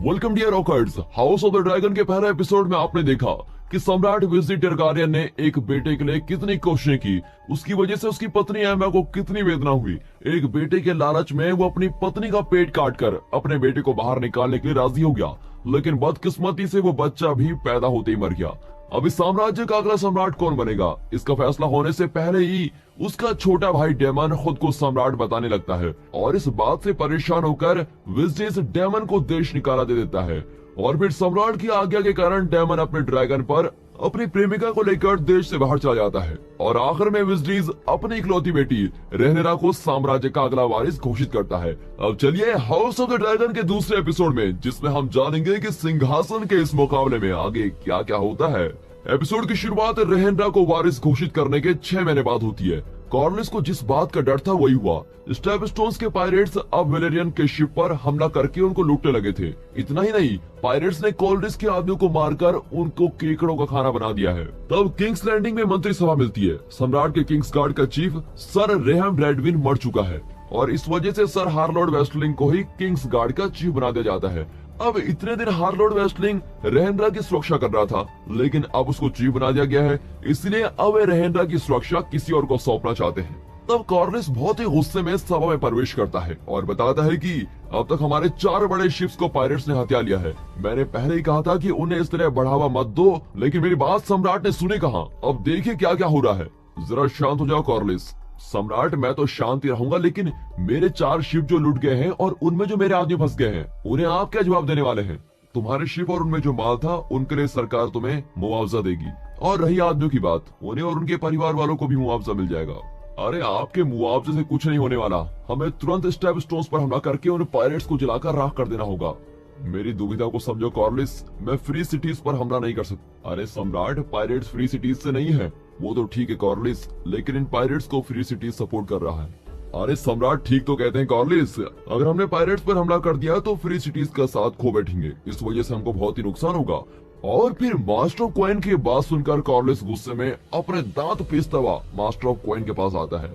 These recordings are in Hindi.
Welcome dear rockers. House of the Dragon के पहले एपिसोड में आपने देखा कि सम्राट विज़ी टारगारियन ने एक बेटे के लिए कितनी कोशिशें की, उसकी वजह से उसकी पत्नी एम्मा को कितनी वेदना हुई। एक बेटे के लालच में वो अपनी पत्नी का पेट काटकर अपने बेटे को बाहर निकालने के लिए राजी हो गया, लेकिन बदकिस्मती से वो बच्चा भी पैदा होते ही मर गया। अब इस साम्राज्य का अगला सम्राट कौन बनेगा, इसका फैसला होने से पहले ही उसका छोटा भाई डेमन खुद को सम्राट बताने लगता है और इस बात से परेशान होकर विज़ी डेमन को देश निकाला दे देता है। और फिर सम्राट की आज्ञा के कारण डेमन अपने ड्रैगन पर अपनी प्रेमिका को लेकर देश से बाहर चला जाता है और आखिर में विज़ी अपनी इकलौती बेटी रहायनिरा को साम्राज्य का अगला वारिस घोषित करता है। अब चलिए हाउस ऑफ द ड्रैगन के दूसरे एपिसोड में, जिसमें हम जानेंगे कि सिंहासन के इस मुकाबले में आगे क्या क्या होता है। एपिसोड की शुरुआत रहायनिरा को वारिस घोषित करने के 6 महीने बाद होती है। कॉर्लिस को जिस बात का डर था वही हुआ। स्टेपस्टोन्स के पायरेट्स अब वेलेरियन के शिप पर हमला करके उनको लूटने लगे थे। इतना ही नहीं, पायरेट्स ने कॉर्लिस के आदमियों को मारकर उनको केकड़ों का खाना बना दिया है। तब किंग्स लैंडिंग में मंत्री सभा मिलती है। सम्राट के किंग्स गार्ड का चीफ सर रेहम ब्रैडविन मर चुका है और इस वजह से सर हार्लोड वेस्टलिंग को ही किंग्स गार्ड का चीफ बना दिया जाता है। अब इतने दिन हार्लोड वेस्टलिंग रहायनिरा की सुरक्षा कर रहा था, लेकिन अब उसको चीफ बना दिया गया है, इसलिए अब रहायनिरा की सुरक्षा किसी और को सौंपना चाहते हैं। तब कॉर्लिस बहुत ही गुस्से में सभा में प्रवेश करता है और बताता है कि अब तक हमारे 4 बड़े शिप्स को पायरेट्स ने हत्या लिया है। मैंने पहले ही कहा था कि उन्हें इस तरह बढ़ावा मत दो, लेकिन मेरी बात सम्राट ने सुनी कहाँ। अब देखिए क्या क्या हो रहा है। जरा शांत हो जाओ कॉर्लिस। सम्राट, मैं तो शांत ही रहूंगा, लेकिन मेरे 4 शिप जो लूट गए हैं और उनमें जो मेरे आदमी फंस गए हैं, उन्हें आप क्या जवाब देने वाले हैं? तुम्हारे शिप और उनमें जो माल था उनके लिए सरकार तुम्हें मुआवजा देगी, और रही आदमियों की बात, उन्हें और उनके परिवार वालों को भी मुआवजा मिल जाएगा। अरे आपके मुआवजे से कुछ नहीं होने वाला, हमें तुरंत स्टेपस्टोन्स पर हमला करके उन पायरेट्स को जलाकर राख कर देना होगा। मेरी दुविधा को समझो कॉर्लिस, मैं फ्री सिटीज पर हमला नहीं कर सकता। अरे सम्राट, पायरेट्स फ्री सिटीज से नहीं है। वो तो ठीक है कॉर्लिस, लेकिन इन पायरेट्स को फ्री सिटीज सपोर्ट कर रहा है। अरे सम्राट, ठीक तो कहते हैं कॉर्लिस, अगर हमने पायरेट्स पर हमला कर दिया तो फ्री सिटीज का साथ खो बैठेंगे, इस वजह से हमको बहुत ही नुकसान होगा। और फिर मास्टर ऑफ कॉइन की बात सुनकर कॉर्लिस गुस्से में अपने दांत पीसता हुआ मास्टर ऑफ कॉइन के पास आता है।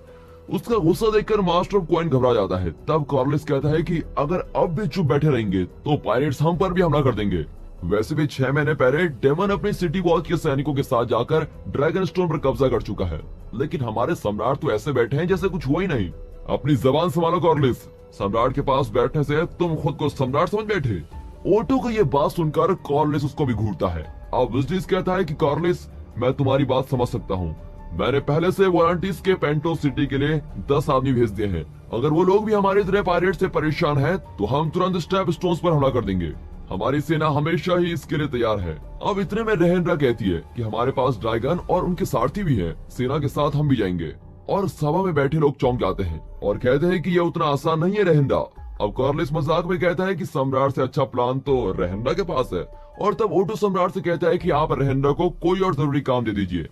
उसका गुस्सा देखकर मास्टर ऑफ कॉइन घबरा जाता है। तब कॉर्लिस कहता है कि अगर अब भी चुप बैठे रहेंगे तो पायरेट्स हम पर भी हमला कर देंगे। वैसे भी 6 महीने पहले डेमन अपनी सिटी वॉच के सैनिकों के साथ जाकर ड्रैगन स्टोन पर कब्जा कर चुका है, लेकिन हमारे सम्राट तो ऐसे बैठे हैं जैसे कुछ हुआ ही नहीं। अपनी जबान संभालो कॉर्लिस, सम्राट के पास बैठने से तुम खुद को सम्राट समझ बैठे। ओटो को ये बात सुनकर कॉर्लिस उसको भी घूरता है। अब विज़ी कहता है कि कॉर्लिस, मैं तुम्हारी बात समझ सकता हूँ। मैंने पहले से वॉलंटियर्स के पेंटो सिटी के लिए 10 आदमी भेज दिए हैं। अगर वो लोग भी हमारी तरह पायरेट से परेशान हैं, तो हम तुरंत स्टेपस्टोन्स पर हमला कर देंगे। हमारी सेना हमेशा ही इसके लिए तैयार है। अब इतने में रहायनिरा कहती है कि हमारे पास ड्रैगन और उनके सारथी भी हैं, सेना के साथ हम भी जाएंगे। और सभा में बैठे लोग चौंक जाते हैं और कहते हैं कि यह उतना आसान नहीं है रहायनिरा। अब कॉर्लिस मजाक में कहता है कि सम्राट से अच्छा प्लान तो रहायनिरा के पास है, और तब ओटो सम्राट से कहता है कि आप रहायनिरा को कोई और जरूरी काम दे दीजिए।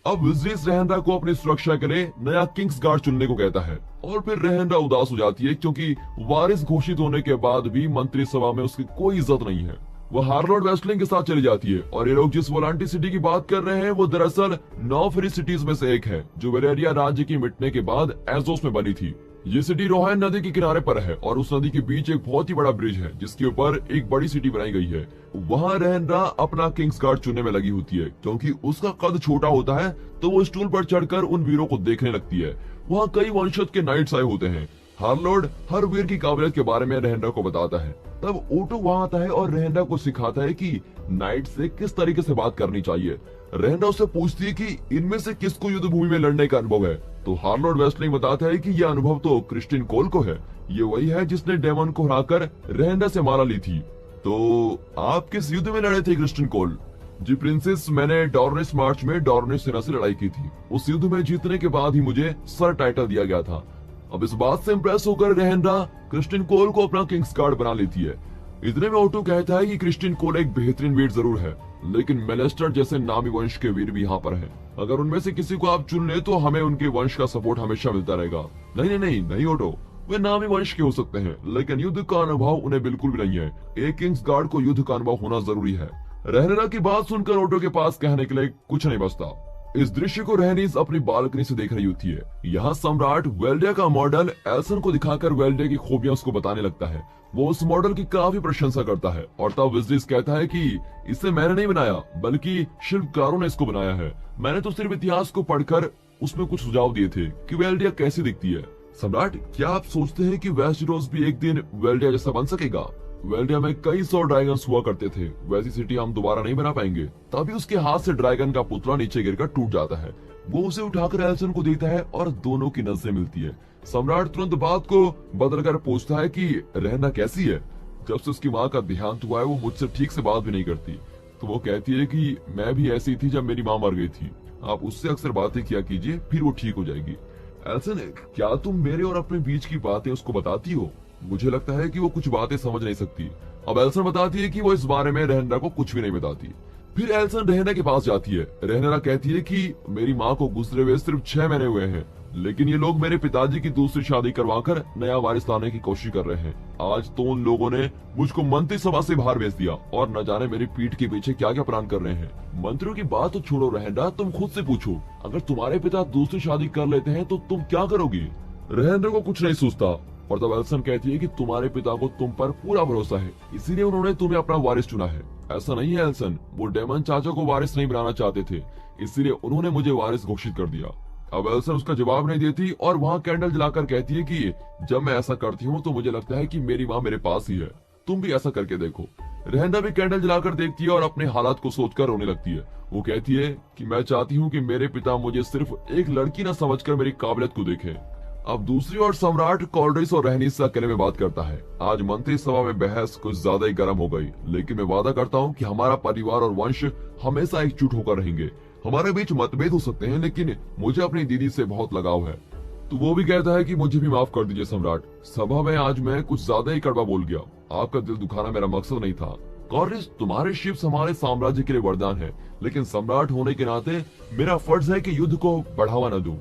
अब विज़ी रहायनिरा को अपनी सुरक्षा के लिए नया किंग्स गार्ड चुनने को कहता है, और फिर रहायनिरा उदास हो जाती है क्योंकि वारिस घोषित होने के बाद भी मंत्री सभा में उसकी कोई इज्जत नहीं है। वो हार्लोड वेस्टलिंग के साथ चली जाती है और ये लोग जिस वोलांटी सिटी की बात कर रहे हैं वो दरअसल 9 फ्री सिटीज में से एक है, जो वेलेरिया राज्य की मिटने के बाद एजोस में बनी थी। ये सिटी रोहान नदी के किनारे पर है और उस नदी के बीच एक बहुत ही बड़ा ब्रिज है जिसके ऊपर एक बड़ी सिटी बनाई गई है। वहाँ रहायनिरा अपना किंग्स गार्ड चुनने में लगी होती है, क्योंकि उसका कद छोटा होता है तो वो स्टूल पर चढ़कर उन वीरों को देखने लगती है। वहाँ कई वंशज के नाइट्स आए होते हैं। हार्लोड हर वीर की काबिलियत के बारे में रहायनिरा को बताता है। तब ओटो वहाँ आता है और रहायनिरा को सिखाता है कि नाइट से किस तरीके से बात करनी चाहिए। रहायनिरा उससे पूछती है कि इनमें से किसको युद्ध भूमि में लड़ने का अनुभव है, तो हार्लोड वेस्टलिंग बताता है कि यह अनुभव तो क्रिस्टिन कोल को है। ये वही है जिसने डेमन को हराकर रहायनिरा से माला ली थी। तो आप किस युद्ध में लड़े थे क्रिस्टिन कोल? जी प्रिंसेस, मैंने डॉर्निश मार्च में डॉर्निश सेना से लड़ाई की थी। उस युद्ध में जीतने के बाद ही मुझे सर टाइटल दिया गया था। अब इस बात से इंप्रेस होकर रहायनिरा क्रिस्टिन कोल को अपना किंग्स गार्ड बना लेती है। इतने में ओटो कहता है कि क्रिस्टिन कोल एक बेहतरीन वीर जरूर है, लेकिन मेलेस्टर जैसे नामी वंश के वीर भी यहाँ पर हैं। अगर उनमें से किसी को आप चुन ले तो हमें उनके वंश का सपोर्ट हमेशा मिलता रहेगा। नहीं नहीं नहीं नहीं ओटो, वे नामी वंश के हो सकते हैं, लेकिन युद्ध का अनुभव उन्हें बिल्कुल भी नहीं है। एक किंग्स गार्ड को युद्ध का अनुभव होना जरूरी है। रहायनिरा की बात सुनकर ओटो के पास कहने के लिए कुछ नहीं बचता। इस दृश्य को रहायनिरा अपनी बालकनी से देख रही होती है। यहाँ सम्राट वेल्डिया का मॉडल एल्सन को दिखाकर वेल्डिया की खूबियां उसको बताने लगता है। वो उस मॉडल की काफी प्रशंसा करता है और तब विजलिस कहता है कि इसे मैंने नहीं बनाया बल्कि शिल्पकारों ने इसको बनाया है। मैंने तो सिर्फ इतिहास को पढ़कर उसमें कुछ सुझाव दिए थे कि वेल्डिया कैसी दिखती है। सम्राट, क्या आप सोचते हैं कि वेस्टेरोस भी एक दिन वेल्डिया जैसा बन सकेगा? वेल्डिया में कई 100 ड्रैगन्स हुआ करते थे, वैसी सिटी हम दोबारा नहीं बना पाएंगे। तभी उसके हाथ से ड्रैगन का पुतला नीचे गिरकर टूट जाता है। वो उसे उठाकर एल्सन को देता है और दोनों की नजरें मिलती है। सम्राट तुरंत बात को बदलकर पूछता है कि रहना कैसी है। जब से उसकी माँ का देहांत हुआ है वो मुझसे ठीक से बात भी नहीं करती। तो वो कहती है कि मैं भी ऐसी थी जब मेरी माँ मर गई थी, आप उससे अक्सर बातें किया कीजिए, फिर वो ठीक हो जाएगी। एल्सन, क्या तुम मेरे और अपने बीच की बातें उसको बताती हो? मुझे लगता है कि वो कुछ बातें समझ नहीं सकती। अब एल्सन बताती है कि वो इस बारे में रहना को कुछ भी नहीं बताती। फिर एल्सन रहना के पास जाती है। रहना कहती है कि मेरी माँ को गुजरे हुए सिर्फ 6 महीने हुए हैं, लेकिन ये लोग मेरे पिताजी की दूसरी शादी करवाकर नया वारिस लाने की कोशिश कर रहे हैं। आज तो उन लोगों ने मुझको मंत्रिसभा से बाहर भेज दिया और न जाने मेरी पीठ के पीछे क्या क्या प्लान कर रहे हैं। मंत्रियों की बात तो छोड़ो रहना, तुम खुद से पूछो, अगर तुम्हारे पिता दूसरी शादी कर लेते हैं तो तुम क्या करोगी? रहना को कुछ नहीं सोचता और तब एल्सन कहती है कि तुम्हारे पिता को तुम पर पूरा भरोसा है, इसीलिए उन्होंने तुम्हें अपना वारिस चुना है। ऐसा नहीं है एल्सन, वो डेमन चाचा को वारिस नहीं बनाना चाहते थे, इसीलिए उन्होंने मुझे वारिस घोषित कर दिया। अब एल्सन उसका जवाब नहीं देती और वहाँ कैंडल जलाकर कहती है कि जब मैं ऐसा करती हूँ तो मुझे लगता है कि मेरी माँ मेरे पास ही है, तुम भी ऐसा करके देखो। रहना भी कैंडल जलाकर देखती है और अपने हालात को सोचकर रोने लगती है। वो कहती है कि मैं चाहती हूँ कि मेरे पिता मुझे सिर्फ एक लड़की न समझकर मेरी काबिलियत को देखें। अब दूसरी ओर सम्राट कॉर्डिस और रहनीस से अकेले में बात करता है। आज मंत्रिसभा में बहस कुछ ज्यादा ही गर्म हो गई, लेकिन मैं वादा करता हूँ कि हमारा परिवार और वंश हमेशा एकजुट होकर रहेंगे। हमारे बीच मतभेद हो सकते हैं, लेकिन मुझे अपनी दीदी से बहुत लगाव है। तो वो भी कहता है कि मुझे भी माफ कर दीजिए सम्राट, सभा में आज मैं कुछ ज्यादा ही कड़वा बोल गया। आपका दिल दुखाना मेरा मकसद नहीं था। कॉर्डिस, तुम्हारे शिप्स हमारे साम्राज्य के लिए वरदान है, लेकिन सम्राट होने के नाते मेरा फर्ज है कि युद्ध को बढ़ावा न दूं।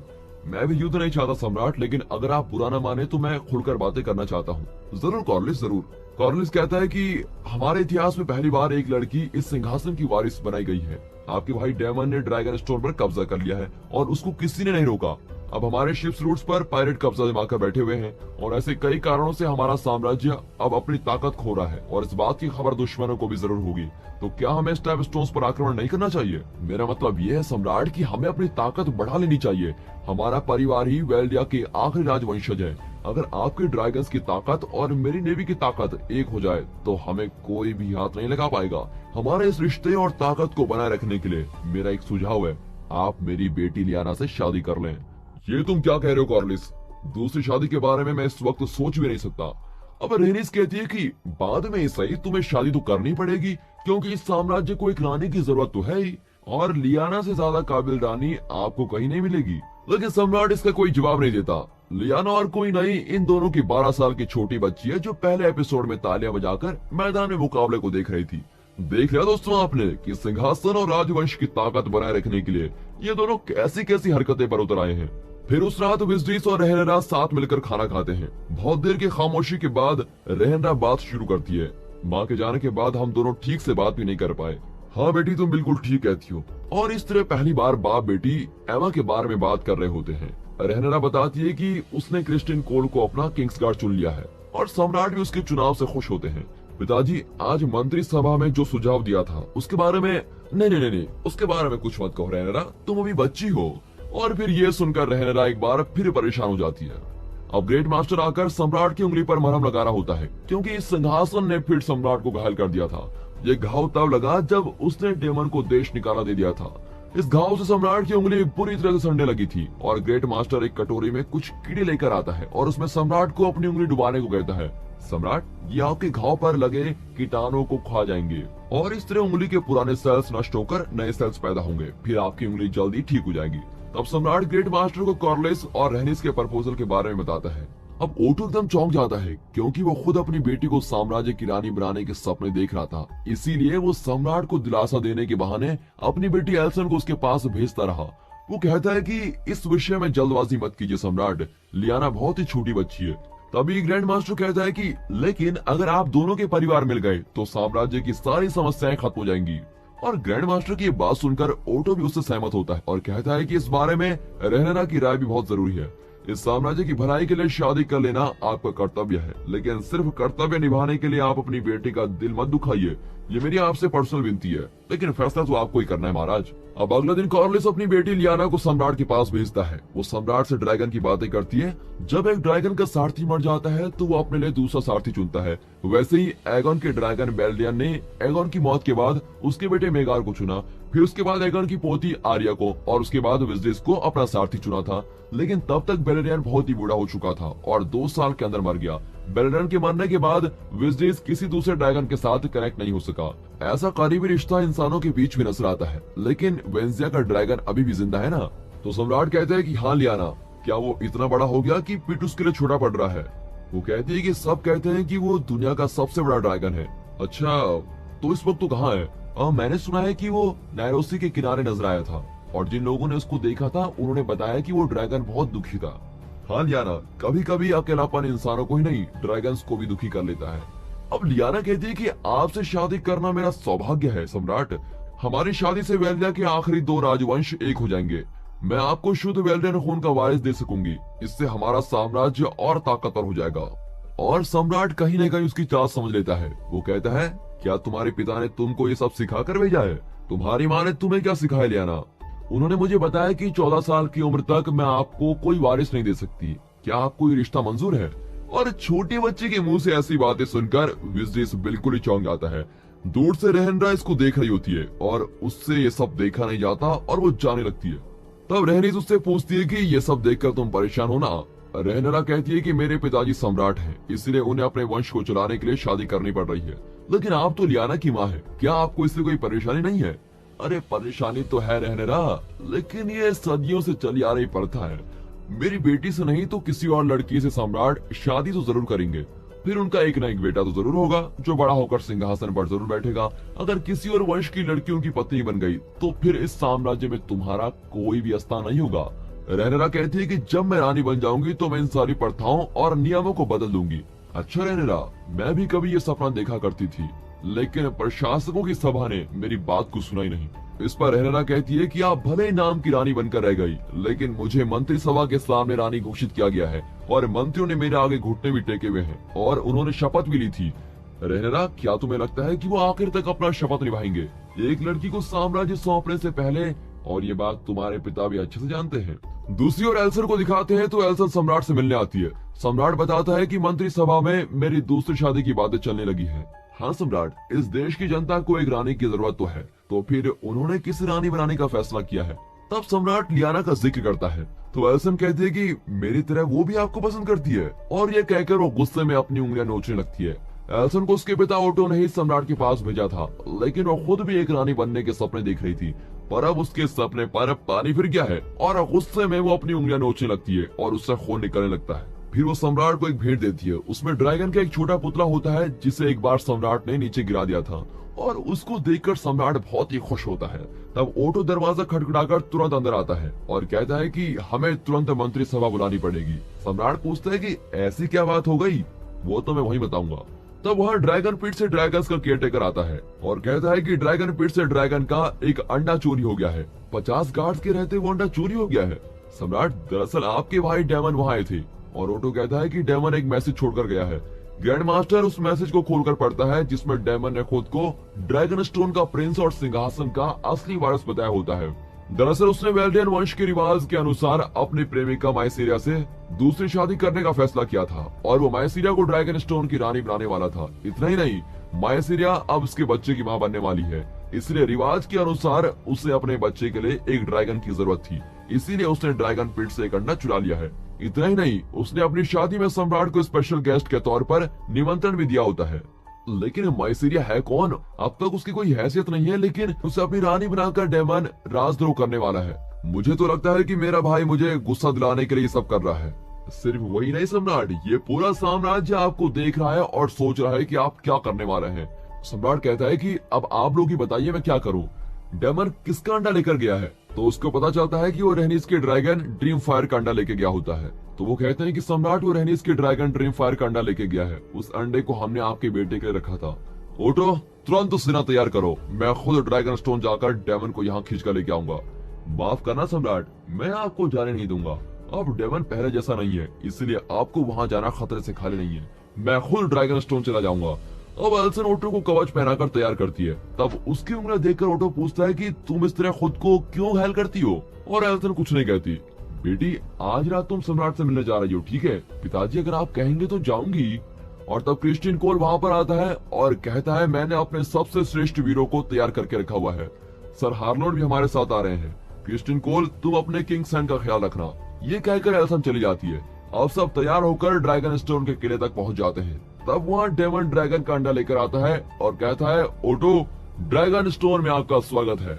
मैं भी युद्ध नहीं चाहता सम्राट, लेकिन अगर आप बुरा न माने तो मैं खुलकर बातें करना चाहता हूँ। जरूर कॉर्लिस, जरूर। कॉर्लिस कहता है कि हमारे इतिहास में पहली बार एक लड़की इस सिंहासन की वारिस बनाई गई है। आपके भाई डेमन ने ड्रैगन स्टोन पर कब्जा कर लिया है और उसको किसी ने नहीं रोका। अब हमारे शिप्स रूट्स पर पायरेट कब्जा जमाकर बैठे हुए हैं और ऐसे कई कारणों से हमारा साम्राज्य अब अपनी ताकत खो रहा है और इस बात की खबर दुश्मनों को भी जरूर होगी। तो क्या हमें स्टेप स्टोन्स पर आक्रमण नहीं करना चाहिए? मेरा मतलब यह है सम्राट कि हमें अपनी ताकत बढ़ा लेनी चाहिए। हमारा परिवार ही वेल्डिया के आखिरी राजवंशज है। अगर आपके ड्रैगन्स की ताकत और मेरी नेवी की ताकत एक हो जाए तो हमें कोई भी हाथ नहीं लगा पाएगा। हमारे इस रिश्ते और ताकत को बनाए रखने के लिए मेरा एक सुझाव है, आप मेरी बेटी लियाना से शादी कर लें। ये तुम क्या कह रहे हो कॉर्लिस? दूसरी शादी के बारे में मैं इस वक्त सोच भी नहीं सकता। अब रेनिस कहती है कि बाद में ही सही, तुम्हें शादी तो करनी पड़ेगी क्योंकि इस साम्राज्य को एक रानी की जरूरत तो है ही, और लियाना से ज्यादा काबिल रानी आपको कहीं नहीं मिलेगी। लेकिन सम्राट इसका कोई जवाब नहीं देता। लियाना और कोई नहीं, इन दोनों की 12 साल की छोटी बच्ची है जो पहले एपिसोड में तालियां बजाकर मैदान में मुकाबले को देख रही थी। देख लिया दोस्तों आपने कि सिंहासन और राजवंश की ताकत बनाए रखने के लिए ये दोनों कैसी कैसी हरकतें पर उतर आए हैं। फिर उस रात विजडीस और रहनरा साथ मिलकर खाना खाते हैं। बहुत देर की खामोशी के बाद रहनरा बात शुरू करती है। माँ के जाने के बाद हम दोनों ठीक से बात भी नहीं कर पाए। हाँ बेटी, तुम बिल्कुल ठीक कहती हो। और इस तरह पहली बार बाप बेटी एमा के बारे में बात कर रहे होते हैं। रहनरा बताती है कि उसने क्रिस्टिन कोल को अपना किंग्सगार्ड चुन लिया है और सम्राट भी उसके चुनाव से खुश होते हैं। पिताजी, आज मंत्री सभा में जो सुझाव दिया था उसके बारे में नहीं, उसके बारे में कुछ मत कहो रहनरा, तुम अभी बच्ची हो। और फिर ये सुनकर रहनरा एक बार फिर परेशान हो जाती है। अब ग्रेट मास्टर आकर सम्राट की उंगली पर मरहम लगा रहा होता है क्योंकि इस सिंहासन ने फिर सम्राट को घायल कर दिया था। ये घाव तब लगा जब उसने डेमन को देश निकाला दे दिया था। इस घाव से सम्राट की उंगली पूरी तरह से सड़ने लगी थी और ग्रेट मास्टर एक कटोरी में कुछ कीड़े लेकर आता है और उसमें सम्राट को अपनी उंगली डुबाने को कहता है। सम्राट, ये आपके घाव पर लगे कीटाणुओं को खा जाएंगे और इस तरह उंगली के पुराने सेल्स नष्ट होकर नए सेल्स पैदा होंगे, फिर आपकी उंगली जल्दी ठीक हो जाएगी। तब सम्राट ग्रेट मास्टर को कॉर्लिस और रहनिस के प्रपोजल के बारे में बताता है। अब ओटो एकदम चौंक जाता है क्योंकि वो खुद अपनी बेटी को साम्राज्य की रानी बनाने के सपने देख रहा था। इसीलिए वो सम्राट को दिलासा देने के बहाने अपनी बेटी एल्सन को उसके पास भेजता रहा। वो कहता है कि इस विषय में जल्दबाजी मत कीजिए सम्राट, लियाना बहुत ही छोटी बच्ची है। तभी ग्रैंड मास्टर कहता है कि लेकिन अगर आप दोनों के परिवार मिल गए तो साम्राज्य की सारी समस्याएं खत्म हो जाएंगी। और ग्रैंड मास्टर की बात सुनकर ओटो भी उससे सहमत होता है और कहता है कि इस बारे में रहनरा की राय भी बहुत जरूरी है। इस साम्राज्य की भलाई के लिए शादी कर लेना आपका कर्तव्य है, लेकिन सिर्फ कर्तव्य निभाने के लिए आप अपनी बेटी का दिल मत दुखाइए। ये मेरी आपसे पर्सनल विनती है, लेकिन फैसला तो आपको ही करना है महाराज। अब अगले दिन कॉर्लिस अपनी बेटी लियाना को सम्राट के पास भेजता है। वो सम्राट से ड्रैगन की बातें करती है। जब एक ड्रैगन का सारथी मर जाता है तो वो अपने लिए दूसरा सारथी चुनता है। वैसे ही एगोन के ड्रैगन बेल्डियन ने एगोन की मौत के बाद उसके बेटे मेगार को चुना, फिर उसके बाद एगोन की पोती आर्या को और उसके बाद विजलिस को अपना सारथी चुना था। लेकिन तब तक बेलेरियन बहुत ही बूढ़ा हो चुका था और 2 साल के अंदर मर गया। बेलेरियन के मरने के बाद विजलिस किसी दूसरे ड्रैगन के साथ कनेक्ट नहीं हो सका। ऐसा करीबी रिश्ता इंसानों के बीच भी नजर आता है, लेकिन वेंजिया का ड्रैगन अभी भी जिंदा है ना। तो सम्राट कहते हैं कि हाँ लियाना, क्या वो इतना बड़ा हो गया कि पिट उसके लिए छोटा पड़ रहा है? वो कहती है कि सब कहते हैं कि वो दुनिया का सबसे बड़ा ड्रैगन है। अच्छा, तो इस वक्त तो कहाँ है? मैंने सुना है कि वो नैरोसी के किनारे नजर आया था और जिन लोगों ने उसको देखा था उन्होंने बताया कि वो ड्रैगन बहुत दुखी था। हाँ लियाना, कभी कभी अकेलापन इंसानों को ही नहीं ड्रैगन्स को भी दुखी कर लेता है। अब लियाना कहती है कि आपसे शादी करना मेरा सौभाग्य है सम्राट। हमारी शादी से वेल्डिया के आखिरी 2 राजवंश एक हो जाएंगे। मैं आपको शुद्ध वेल्डियन खून का वारिस दे सकूंगी। इससे हमारा साम्राज्य और ताकतवर हो जाएगा। और सम्राट कहीं न कहीं उसकी चाल समझ लेता है। वो कहता है, क्या तुम्हारे पिता ने तुमको ये सब सिखा कर भेजा है? तुम्हारी माँ ने तुम्हें क्या सिखाया लियाना? उन्होंने मुझे बताया कि 14 साल की उम्र तक मैं आपको कोई वारिस नहीं दे सकती। क्या आपको ये रिश्ता मंजूर है? और छोटे बच्चे के मुंह से ऐसी बातें सुनकर विजलिस बिल्कुल ही चौंक जाता है। दूर से रहनरा इसको देख रही होती है और उससे ये सब देखा नहीं जाता और वो जाने लगती है। तब रहनीस उससे पूछती है कि ये सब देखकर तुम परेशान हो ना? रहनरा कहती है कि मेरे पिताजी सम्राट हैं, इसलिए उन्हें अपने वंश को चलाने के लिए शादी करनी पड़ रही है। लेकिन आप तो लियाना की माँ है, क्या आपको इससे कोई परेशानी नहीं है? अरे परेशानी तो है रहनरा, लेकिन ये सदियों से चली आ रही प्रथा है। मेरी बेटी से नहीं तो किसी और लड़की से सम्राट शादी तो जरूर करेंगे। फिर उनका एक न एक बेटा तो जरूर होगा जो बड़ा होकर सिंहासन पर जरूर बैठेगा। अगर किसी और वंश की लड़की उनकी पत्नी बन गई तो फिर इस साम्राज्य में तुम्हारा कोई भी स्थान नहीं होगा। रहनरा कहती है कि जब मैं रानी बन जाऊंगी तो मैं इन सारी प्रथाओं और नियमों को बदल दूंगी। अच्छा रहनरा, मैं भी कभी ये सपना देखा करती थी, लेकिन प्रशासकों की सभा ने मेरी बात को सुना ही नहीं। इस पर रहनरा कहती है कि आप भले नाम की रानी बनकर रह गई, लेकिन मुझे मंत्री सभा के सामने रानी घोषित किया गया है और मंत्रियों ने मेरे आगे घुटने भी टेके हुए हैं और उन्होंने शपथ भी ली थी। रहनरा, क्या तुम्हें लगता है कि वो आखिर तक अपना शपथ निभाएंगे एक लड़की को साम्राज्य सौंपने से पहले? और ये बात तुम्हारे पिता भी अच्छे से जानते हैं। दूसरी ओर एल्सर को दिखाते हैं तो एल्सर सम्राट से मिलने आती है। सम्राट बताता है कि मंत्री सभा में मेरी दूसरी शादी की बातें चलने लगी है। हाँ सम्राट, इस देश की जनता को एक रानी की जरूरत तो है, तो फिर उन्होंने किस रानी बनाने का फैसला किया है? तब सम्राट लियाना का जिक्र करता है तो एल्सन कहती है कि मेरी तरह वो भी आपको पसंद करती है, और ये कहकर वो गुस्से में अपनी उंगलियां नोचने लगती है। एल्सन को उसके पिता ओटो ने ही सम्राट के पास भेजा था, लेकिन वो खुद भी एक रानी बनने के सपने देख रही थी, पर अब उसके सपने पर पानी फिर गया है और गुस्से में वो अपनी उंगलियां नोचने लगती है और उससे खून निकलने लगता है। फिर वो सम्राट को एक भेंट देती है। उसमें ड्रैगन का एक छोटा पुतला होता है जिसे एक बार सम्राट ने नीचे गिरा दिया था और उसको देखकर सम्राट बहुत ही खुश होता है। तब ओटो दरवाजा खटखटाकर तुरंत अंदर आता है और कहता है कि हमें तुरंत मंत्री सभा बुलानी पड़ेगी। सम्राट पूछता है कि ऐसी क्या बात हो गई? वो तो मैं वहीं बताऊंगा। तब वहाँ ड्रैगन पिट से ड्रैगन्स का केयरटेकर आता है और कहता है कि ड्रैगन पिट से ड्रैगन का एक अंडा चोरी हो गया है। 50 गार्ड्स के रहते वो अंडा चोरी हो गया है। सम्राट, दरअसल आपके भाई डेमन वहाँ आए थे। और ओटो कहता है कि डेमन एक मैसेज छोड़कर गया है। ग्रैंड मास्टर उस मैसेज को खोलकर पढ़ता है जिसमें डेमन ने खुद को ड्रैगन स्टोन का प्रिंस और सिंहासन का असली वारिस बताया होता है। दरअसल उसने वेल्डियन वंश के रिवाज के अनुसार अपनी प्रेमिका माइसीरिया से दूसरी शादी करने का फैसला किया था और वो माइसीरिया को ड्रैगन स्टोन की रानी बनाने वाला था। इतना ही नहीं, माइसीरिया अब उसके बच्चे की माँ बनने वाली है, इसलिए रिवाज के अनुसार उसे अपने बच्चे के लिए एक ड्रैगन की जरूरत थी, इसीलिए उसने ड्रैगन पिट से एक अंडा चुरा लिया है। इतना ही नहीं, उसने अपनी शादी में सम्राट को स्पेशल गेस्ट के तौर पर निमंत्रण भी दिया होता है। लेकिन माइसीरिया है कौन? अब तक उसकी कोई हैसियत नहीं है, लेकिन उसे अपनी रानी बनाकर डेमन राजद्रोह करने वाला है। मुझे तो लगता है कि मेरा भाई मुझे गुस्सा दिलाने के लिए सब कर रहा है। सिर्फ वही नहीं सम्राट, ये पूरा साम्राज्य आपको देख रहा है और सोच रहा है कि आप क्या करने वाले हैं। सम्राट कहता है कि अब आप लोग ही बताइए मैं क्या करूं। डेमन किसका अंडा लेकर गया है? तो उसको पता चलता है कि वो रहनीस के ड्रैगन ड्रीम फायर का अंडा लेके गया होता है। तो वो कहते हैं कि सम्राट, वो रहनीस के ड्रैगन ड्रीम फायर का अंडा लेके गया है। उस अंडे को हमने आपके बेटे के लिए रखा था। ओटो, तुरंत सेना तैयार करो, मैं खुद ड्रैगन स्टोन जाकर डेमन को यहाँ खींच कर लेके आऊंगा। माफ करना सम्राट, मैं आपको जाने नहीं दूंगा। अब डेमन पहले जैसा नहीं है, इसलिए आपको वहां जाना खतरे से खाली नहीं है। मैं खुद ड्रैगन स्टोन चला जाऊंगा। अब एल्सन ओटो को कवच पहनाकर तैयार करती है। तब उसकी उंगलियां देखकर ओटो पूछता है कि तुम इस तरह खुद को क्यों घायल करती हो, और एल्सन कुछ नहीं कहती। बेटी, आज रात तुम सम्राट से मिलने जा रही हो, ठीक है? पिताजी अगर आप कहेंगे तो जाऊंगी। और तब क्रिस्टियन कोल वहां पर आता है और कहता है, मैंने अपने सबसे श्रेष्ठ वीरों को तैयार करके रखा हुआ है। सर हार्लोड भी हमारे साथ आ रहे हैं। क्रिस्टियन कोल, तुम अपने किंग सन का ख्याल रखना। ये कहकर एल्सन चली जाती है। अब सब तैयार होकर ड्रैगन स्टोन के किले तक पहुंच जाते हैं। तब वहाँ डेमन ड्रैगन का अंडा लेकर आता है और कहता है, ओटो, ड्रैगन स्टोन में आपका स्वागत है।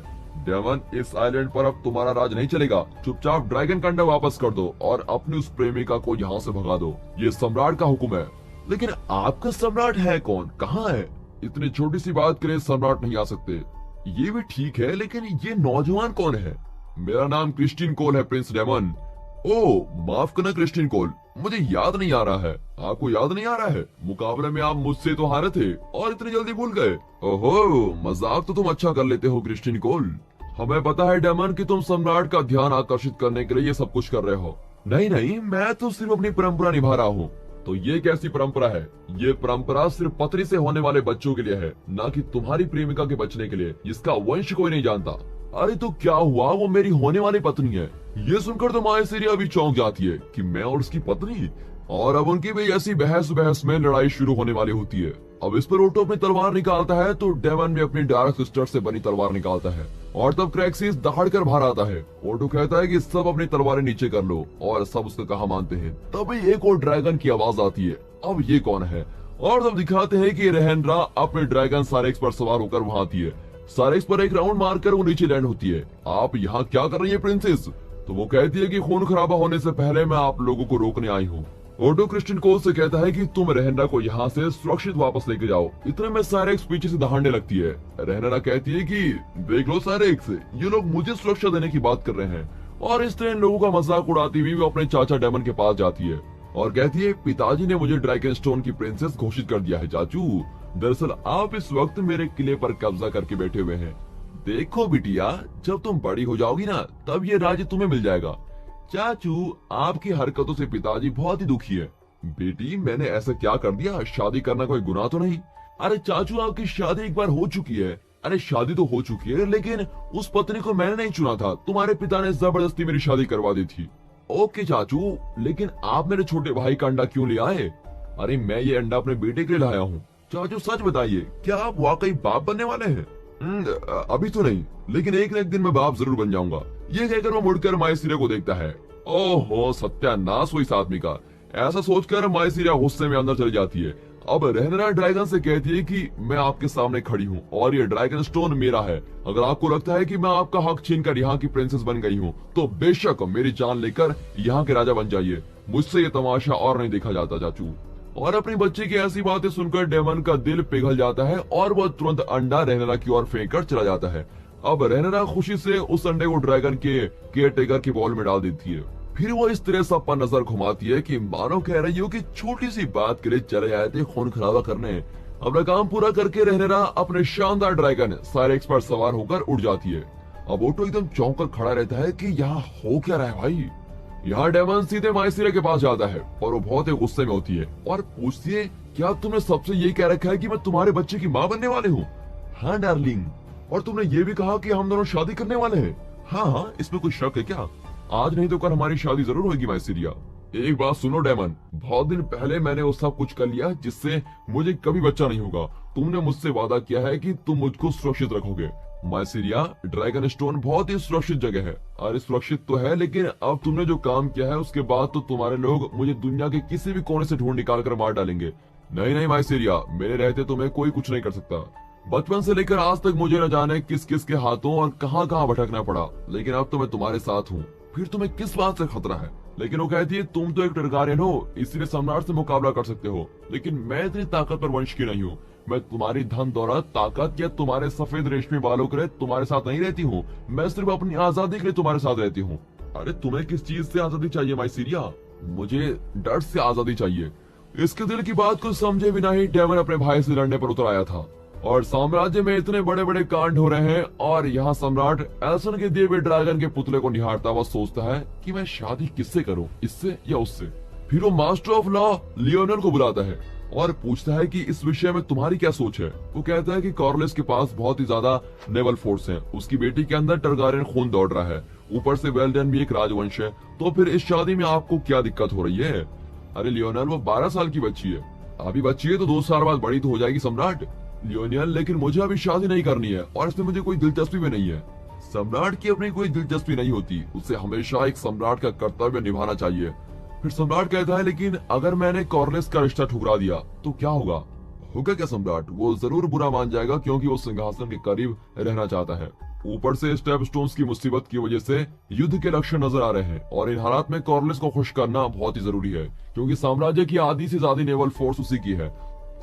डेमन, इस आइलैंड पर अब तुम्हारा राज नहीं चलेगा। चुपचाप ड्रैगन का अंडा वापस कर दो और अपनी उस प्रेमिका को यहाँ से भगा दो। ये सम्राट का हुक्म है। लेकिन आपका सम्राट है कौन, कहाँ है? इतनी छोटी सी बात के लिए सम्राट नहीं आ सकते। ये भी ठीक है, लेकिन ये नौजवान कौन है? मेरा नाम क्रिस्टियन कोल है, प्रिंस डेमन। ओह, माफ करना क्रिस्टियन कोल, मुझे याद नहीं आ रहा है। आपको याद नहीं आ रहा है? मुकाबले में आप मुझसे तो हारे थे और इतनी जल्दी भूल गए। ओहो, मजाक तो तुम अच्छा कर लेते हो क्रिस्टियन कोल। हमें पता है डेमन कि तुम सम्राट का ध्यान आकर्षित करने के लिए ये सब कुछ कर रहे हो। नहीं नहीं, मैं तो सिर्फ अपनी परंपरा निभा रहा हूँ। तो ये कैसी परंपरा है? ये परंपरा सिर्फ पत्नी से होने वाले बच्चों के लिए है, न कि तुम्हारी प्रेमिका के बचने के लिए, जिसका वंश कोई नहीं जानता। अरे तो क्या हुआ, वो मेरी होने वाली पत्नी है। ये सुनकर तो मायसीरिया भी चौंक जाती है कि मैं और उसकी पत्नी, और अब उनकी भी ऐसी बहस में लड़ाई शुरू होने वाली होती है। अब इस पर ओटो अपनी तलवार निकालता है तो डेमन भी अपनी डार्क सिस्टर से बनी तलवार निकालता है और तब क्रैक्सिस दहाड़ कर बाहर आता है। ओटो कहता है कि सब अपनी तलवारें नीचे कर लो और सब उसका कहा मानते हैं। तभी एक और ड्रैगन की आवाज आती है। अब ये कौन है? और तब दिखाते हैं कि रहेंद्रा अपने ड्रैगन सारेक्स पर सवार होकर वहां आती है। सारेक्स पर एक राउंड मारकर वो नीचे लैंड होती है। आप यहाँ क्या कर रही है प्रिंसेस? तो वो कहती है कि खून खराबा होने से पहले मैं आप लोगों को रोकने आई हूँ। ओटो क्रिस्टियन कोल से कहता है कि तुम रहेंद्रा को यहाँ से सुरक्षित वापस लेके जाओ। इतने में सारेक्स पीछे से दहाड़ने लगती है। रहेंद्रा कहती है कि देख लो सारेक्स, ये लोग मुझे सुरक्षा देने की बात कर रहे हैं। और इस तरह लोगों का मजाक उड़ाती हुई वो अपने चाचा डेमन के पास जाती है और कहती है, पिताजी ने मुझे ड्रैगन स्टोन की प्रिंसेस घोषित कर दिया है चाचू। दरअसल आप इस वक्त मेरे किले पर कब्जा करके बैठे हुए हैं। देखो बिटिया, जब तुम बड़ी हो जाओगी ना, तब ये राज्य तुम्हें मिल जाएगा। चाचू, आपकी हरकतों से पिताजी बहुत ही दुखी है। बेटी, मैंने ऐसा क्या कर दिया? शादी करना कोई गुनाह तो नहीं? अरे चाचू, आपकी शादी एक बार हो चुकी है। अरे शादी तो हो चुकी है, लेकिन उस पत्नी को मैंने नहीं चुना था। तुम्हारे पिता ने जबरदस्ती मेरी शादी करवा दी थी। ओके चाचू, लेकिन आप मेरे छोटे भाई का अंडा क्यों ले आए? अरे मैं ये अंडा अपने बेटे के लिए लाया हूँ। चाचू सच बताइए, क्या आप वाकई बाप बनने वाले हैं? अभी तो नहीं, लेकिन एक न एक दिन मैं बाप जरूर बन जाऊंगा। ये कहकर वो मुड़कर मायसीरिया को देखता है। ओहो, सत्यानाश हुई इस आदमी का। ऐसा सोचकर मायसीरिया गुस्से में अंदर चली जाती है। अब रहेंद्रा ड्रैगन से कहती है कि मैं आपके सामने खड़ी हूँ और ये ड्रैगन स्टोन मेरा है। अगर आपको लगता है कि मैं आपका हक छीनकर यहाँ की प्रिंसेस बन गई हूँ, तो बेशक मेरी जान लेकर यहाँ के राजा बन जाइए। मुझसे ये तमाशा और नहीं देखा जाता चाचू। और अपनी बच्ची की ऐसी बातें सुनकर डेमन का दिल पिघल जाता है और वह तुरंत अंडा रहेंद्रा की ओर फेंक कर चला जाता है। अब रहेंद्रा खुशी से उस अंडे को ड्रैगन के केयरटेकर की बॉल में डाल देती है। फिर वो इस तरह सब पर नजर घुमाती है कि मानो कह रही हो कि छोटी सी बात के लिए चले आए थे खून खराबा करने। अपना काम पूरा करके रहेंद्रा अपने शानदार ड्रैगन सारेक्स पर सवार होकर उड़ जाती है। अब ओटो एकदम चौंक कर खड़ा रहता है कि यहाँ हो क्या रहा है भाई। यहाँ डेमन सीधे मायसीरिया के पास जाता है और वो बहुत ही गुस्से में होती है और पूछती है, क्या तुमने सबसे ये कह रखा है कि मैं तुम्हारे बच्चे की माँ बनने वाले हूँ? हाँ डार्लिंग, और तुमने ये भी कहा कि हम दोनों शादी करने वाले हैं। हाँ हाँ, इसमें कोई शक है क्या? आज नहीं तो कल हमारी शादी जरूर होगी मायसीरिया। एक बात सुनो डेमन, बहुत दिन पहले मैंने वो सब कुछ कर लिया जिससे मुझे कभी बच्चा नहीं होगा। तुमने मुझसे वादा किया है कि तुम मुझको सुरक्षित रखोगे। मायसीरिया, ड्रैगन स्टोन बहुत ही सुरक्षित जगह है। अरे सुरक्षित तो है, लेकिन अब तुमने जो काम किया है उसके बाद तो तुम्हारे लोग मुझे दुनिया के किसी भी कोने से ढूंढ निकाल कर मार डालेंगे। नहीं नहीं मायसीरिया, मेरे रहते तुम्हें कोई कुछ नहीं कर सकता। बचपन से लेकर आज तक मुझे न जाने किस किस के हाथों और कहां कहां भटकना पड़ा, लेकिन अब तो मैं तुम्हारे साथ हूँ। फिर तुम्हें किस बात से खतरा है? लेकिन वो कहती है, तुम तो एक टरगारियन हो, इसलिए सम्राट से मुकाबला कर सकते हो, लेकिन मैं इतनी ताकतवर वंश की नहीं हूँ। मैं तुम्हारी धन दौलत, ताकत या तुम्हारे सफेद रेशमी बालों के लिए तुम्हारे साथ नहीं रहती हूँ। मैं सिर्फ अपनी आजादी के लिए तुम्हारे साथ रहती हूँ। अरे तुम्हें किस चीज से आजादी चाहिए मायसीरिया? मुझे डर से आजादी चाहिए। इसके दिल की बात को समझे बिना ही डेमन अपने भाई से लड़ने पर उतर आया था। और साम्राज्य में इतने बड़े बड़े कांड हो रहे हैं और यहाँ सम्राट एल्सन के दिए हुए ड्रैगन के पुतले को निहारता हुआ सोचता है कि मैं शादी किससे करूं, इससे या उससे। फिर वो मास्टर ऑफ लॉ लियोनल को बुलाता है और पूछता है कि इस विषय में तुम्हारी क्या सोच है। वो कहता है कि कॉर्लिस के पास बहुत ही ज्यादा नेवल फोर्स है, उसकी बेटी के अंदर टारगेरियन खून दौड़ रहा है, ऊपर से वेल्डेन भी एक राजवंश है, तो फिर इस शादी में आपको क्या दिक्कत हो रही है? अरे लियोनल, वो 12 साल की बच्ची है, अभी बच्ची है तो 2 साल बाद बड़ी तो हो जाएगी सम्राट। लियोनियल, लेकिन मुझे अभी शादी नहीं करनी है और इसमें मुझे कोई दिलचस्पी भी नहीं है। सम्राट की अपनी कोई दिलचस्पी नहीं होती, उसे हमेशा एक सम्राट का कर्तव्य निभाना चाहिए। फिर सम्राट कहता है, लेकिन अगर मैंने कॉर्लिस का रिश्ता ठुकरा दिया तो क्या होगा? होगा क्या सम्राट? वो जरूर बुरा मान जाएगा क्योंकि वो सिंहासन के करीब रहना चाहता है। ऊपर से स्टेप स्टोन्स की मुसीबत की वजह से युद्ध के लक्षण नजर आ रहे हैं और इन हालात में कॉर्लिस को खुश करना बहुत ही जरूरी है क्योंकि साम्राज्य की आधी से ज्यादा नेवल फोर्स उसी की है।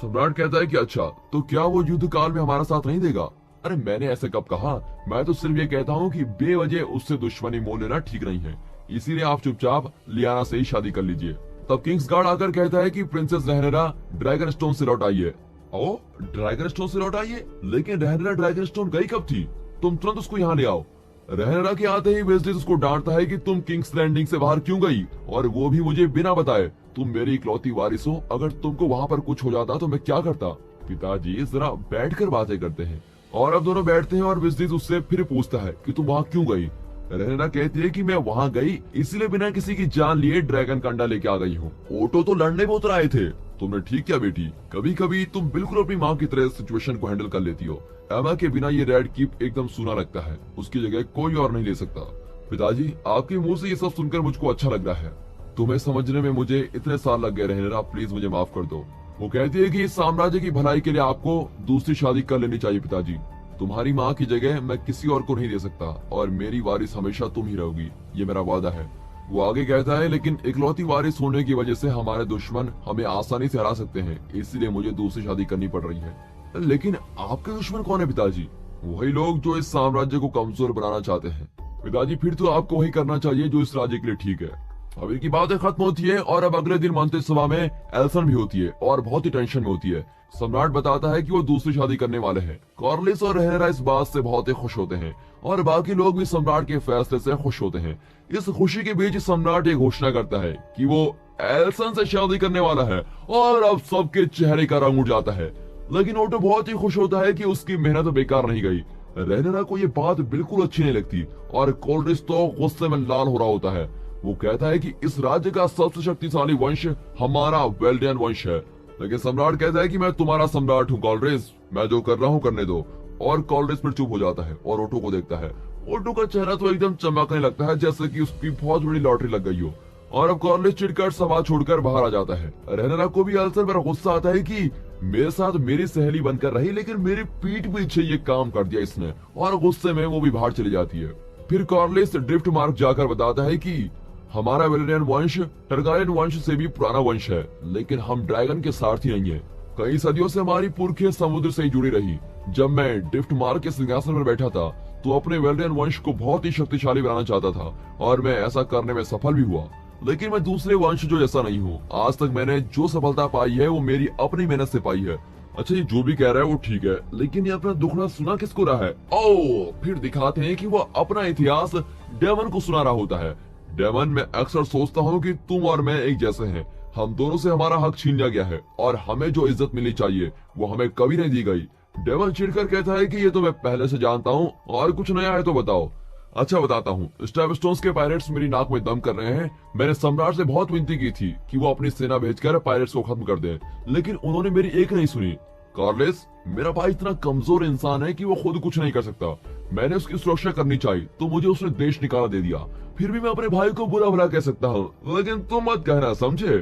सम्राट कहता है कि अच्छा, तो क्या वो युद्ध काल में हमारा साथ नहीं देगा? अरे मैंने ऐसे कब कहा, मैं तो सिर्फ ये कहता हूँ कि बेवजह उससे दुश्मनी मोल लेना ठीक नहीं है, इसीलिए आप चुपचाप लियाना से ही शादी कर लीजिए। तब किंग्स गार्ड आकर कहता है कि प्रिंसेस रहनेरा ड्रैगन स्टोन से लौट आई है। ओ, ड्रैगन स्टोन से लौट आई है? लेकिन रहनेरा ड्रैगन स्टोन गई कब थी? तुम तुरंत उसको यहाँ ले आओ। रहनेरा के आते ही वेस्टेज उसको डांटता है कि तुम किंग्स लैंडिंग से बाहर क्यों गई, और वो भी मुझे बिना बताए। तुम मेरी इकलौती वारिस हो, अगर तुमको वहाँ पर कुछ हो जाता तो मैं क्या करता? पिताजी जरा बैठकर बातें करते हैं। और अब दोनों बैठते हैं और वेस्टेज उससे फिर पूछता है कि तुम वहाँ क्यों गई। रहनेरा कहती है कि मैं वहाँ गई इसलिए बिना किसी की जान लिए ड्रैगन का अंडा लेके आ गई हूँ। ओटो तो लड़ने में उतर आए थे। तुमने ठीक किया बेटी, कभी कभी तुम बिल्कुल अपनी माँ की तरह सिचुएशन को हैंडल कर लेती हो। एमा के बिना ये रेड कीप एकदम सूना लगता है, उसकी जगह कोई और नहीं ले सकता। पिताजी आपके मुंह से ये सब सुनकर मुझको अच्छा लग रहा है। तुम्हें समझने में मुझे इतने साल लग गए रहनेरा, प्लीज मुझे माफ कर दो। वो कहती है कि इस साम्राज्य की भलाई के लिए आपको दूसरी शादी कर लेनी चाहिए पिताजी। तुम्हारी माँ की जगह मैं किसी और को नहीं दे सकता और मेरी वारिस हमेशा तुम ही रहोगी, ये मेरा वादा है। वो आगे कहता है, लेकिन इकलौती वारिस होने की वजह से हमारे दुश्मन हमें आसानी से हरा सकते हैं, इसलिए मुझे दूसरी शादी करनी पड़ रही है। लेकिन आपके दुश्मन कौन है पिताजी? वही लोग जो इस साम्राज्य को कमजोर बनाना चाहते हैं। पिताजी फिर तो आपको वही करना चाहिए जो इस राज्य के लिए ठीक है। अभी की बातें खत्म होती है और अब अगले दिन मंत्रिसभा में एल्सन भी होती है और बहुत ही टेंशन में होती है। सम्राट बताता है कि वो दूसरी शादी करने वाले हैं। कॉर्लिस और रहनेरा इस बात से बहुत ही खुश होते हैं और बाकी लोग भी सम्राट के फैसले से खुश होते हैं। इस खुशी के बीच सम्राट ये घोषणा करता है कि वो एल्सन से शादी करने वाला है और अब सबके चेहरे का रंग उड़ जाता है। लेकिन ओटो बहुत ही खुश होता है कि उसकी मेहनत बेकार नहीं गई। रहनेरा को ये बात बिल्कुल अच्छी नहीं लगती और कॉर्लिस तो गुस्से में लाल हो रहा होता है। वो कहता है कि इस राज्य का सबसे शक्तिशाली वंश हमारा वेल्डियन वंश है। लेकिन सम्राट कहता है कि मैं तुम्हारा सम्राट हूँ कॉलरेस, मैं जो कर रहा हूँ करने दो। और कॉलरेस फिर चुप हो जाता है और ओटो को देखता है। ओटो का चेहरा तो एकदम चमकने लगता है जैसे कि उसकी बहुत बड़ी लॉटरी लग गई हो। और अब कॉलरेस चिढ़कर सभा छोड़कर बाहर आ जाता है। रहनेरा को भी एल्सन पर गुस्सा आता है कि मेरे साथ मेरी सहेली बनकर रही लेकिन मेरी पीठ पीछे ये काम कर दिया इसने, और गुस्से में वो भी बाहर चली जाती है। फिर कॉर्लिस ड्रिफ्ट मार्क जाकर बताता है कि हमारा वेलेरियन वंश टारगेरियन वंश से भी पुराना वंश है, लेकिन हम ड्रैगन के सारथी नहीं है। कई सदियों से हमारी पुरखे समुद्र से ही जुड़ी रही। जब मैं ड्रिफ्ट मार्क के सिंहासन पर बैठा था तो अपने वेलेरियन वंश को बहुत ही शक्तिशाली बनाना चाहता था और मैं ऐसा करने में सफल भी हुआ। लेकिन मैं दूसरे वंश जो जैसा नहीं हूँ। आज तक मैंने जो सफलता पाई है वो मेरी अपनी मेहनत से पाई है। अच्छा, ये जो भी कह रहा है वो ठीक है, लेकिन ये अपना दुखड़ा सुना किसको रहा है? ओ, फिर दिखाते हैं कि वो अपना इतिहास डेमन को सुना रहा होता है। डेमन, मैं अक्सर सोचता हूँ कि तुम और मैं एक जैसे हैं। हम दोनों से हमारा हक छीन लिया गया है और हमें जो इज्जत मिलनी चाहिए वो हमें कभी नहीं दी गई। डेमन चिढ़कर कहता है कि ये तो मैं पहले से जानता हूँ, और कुछ नया है तो बताओ। अच्छा, बताता हूँ। स्टेपस्टोन्स के पायरेट्स मेरी नाक में दम कर रहे हैं। मैंने सम्राट से बहुत विनती की थी कि वो अपनी सेना भेजकर पायरेट्स को खत्म कर दें, लेकिन उन्होंने मेरी एक नहीं सुनी। कॉर्लिस, मेरा भाई इतना कमजोर इंसान है कि वो खुद कुछ नहीं कर सकता। मैंने उसकी सुरक्षा करनी चाहिए तो मुझे उसने देश निकाला दे दिया। फिर भी मैं अपने भाई को बुरा भला कह सकता हूँ, लेकिन तुम मत कहना, समझे?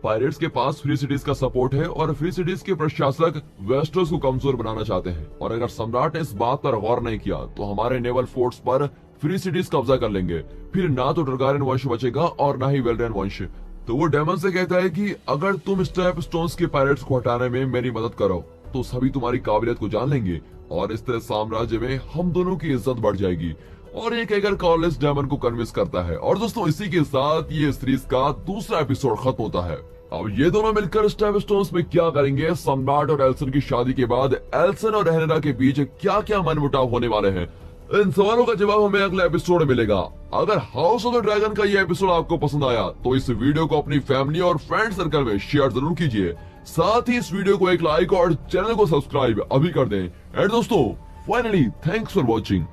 पायरेट्स के पास फ्री सिटीज का सपोर्ट है और फ्री सिटीज के प्रशासक वेस्टर्स को कमजोर बनाना चाहते हैं, और अगर सम्राट ने इस बात पर गौर नहीं किया तो हमारे नेवल फोर्स पर फ्री सिटीज कब्जा कर लेंगे। फिर ना तो टारगेरियन वंश बचेगा और ना ही वेल्डेन वंश। तो वो डेमन से कहता है कि अगर तुम स्टेप स्टोन्स के पायरेट्स को हटाने में मेरी मदद करो तो सभी तुम्हारी काबिलियत को जान लेंगे और इस तरह साम्राज्य में हम दोनों की इज्जत बढ़ जाएगी। और ये कहकर कॉर्लिस डेमन को कन्विंस करता है। और दोस्तों, इसी के साथ ये सीरीज का दूसरा एपिसोड खत्म होता है। अब ये दोनों मिलकर स्टेप स्टोन्स में क्या करेंगे, सम्राट और एल्सन की शादी के बाद एल्सन और रहायनिरा के बीच क्या क्या मनमुटाव होने वाले हैं, इन सवालों का जवाब हमें अगले एपिसोड में मिलेगा। अगर हाउस ऑफ द ड्रैगन का ये एपिसोड आपको पसंद आया तो इस वीडियो को अपनी फैमिली और फ्रेंड सर्कल में शेयर जरूर कीजिए। साथ ही इस वीडियो को एक लाइक और चैनल को सब्सक्राइब अभी कर दें। एंड दोस्तों, फाइनली थैंक्स फॉर वॉचिंग।